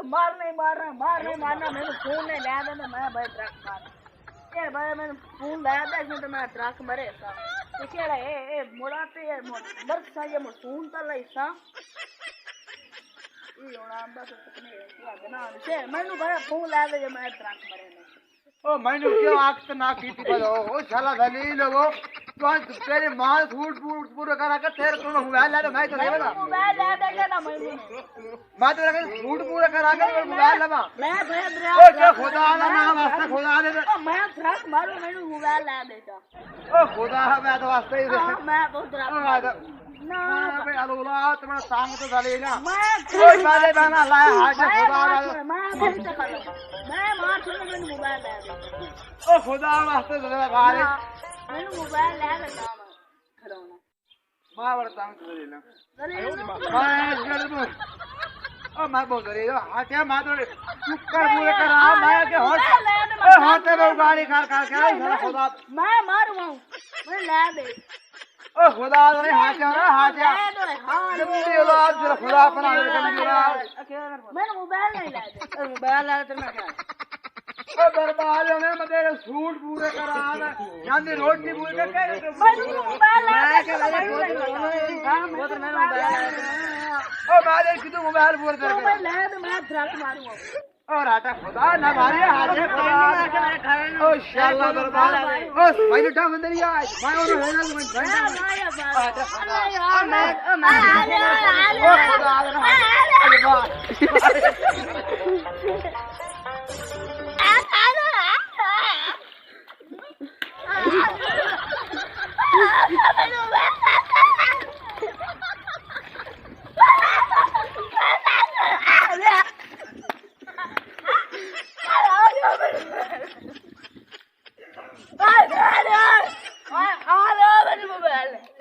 मारना मैंने फोन नहीं लाया था मैं भाई ट्रक मार ये भाई मैंने फोन लाया था इसमें तो मैं ट्रक मरे सा ये केड़ा ए मोड़ाते ये बर्फ सा ये फोन तो लाई सा ये होना बस कितने क्या बना से मैंने भाई फोन लाया था मैं ट्रक मरे ना ओ मैंने क्यों आग तो ना की थी बलो ओ शाला दलील वो तो तेरे माल फूट पूरा करा कर तेरे तो मोबाइल ला तो मैं तो नहीं बता मोबाइल ला दे ना मैं तो लगे फूट पूरा करा कर मोबाइल लगा मैं भाई ओ क्या खुदा का नाम वास्ते खुदा दे मैं ट्रक मारू मैंने मोबाइल ला देता ओ खुदा मैं तो वास्ते ही मैं बहुत ट्रक ना बे अल्लाह तुम्हारा सांग तो दलील ना मैं कोई बात बना लाया हाथ से खुदा मैं मार छोड़ मैंने मोबाइल ला दे ओ खुदा वास्ते तो गाले मैंने मोबाइल ला दे काम खड़ोना मां बड़ा सांग तो दलील ना दलील मैं जड़ दो ओ मैं बोल रही हूं हाथे मां तो चुक्कर पूरे करा मैं के हाथे में गाड़ी कार कार के साला खुदा मैं मारूंगा मैं ला दे ओ खुदा रे हाथे जल्दी औलाद जरा खुदा अपना मैंने मोबाइल नहीं ला दे मोबाइल ला दे मैं क्या ओ बर्बाद होने में तेरे सूट पूरे करा जांदी रोटी पूरी कर मोबाइल ला दे ओ मारे कितु मोबाइल पूरे कर मैं ला दे मैं ट्रक मारूंगा और आटा खुदा ना मारे हाथे खुदा ओ शाला बर्बाद ओ भाई लुटा मंदिर यार मैं और है ना मैं मोबाइल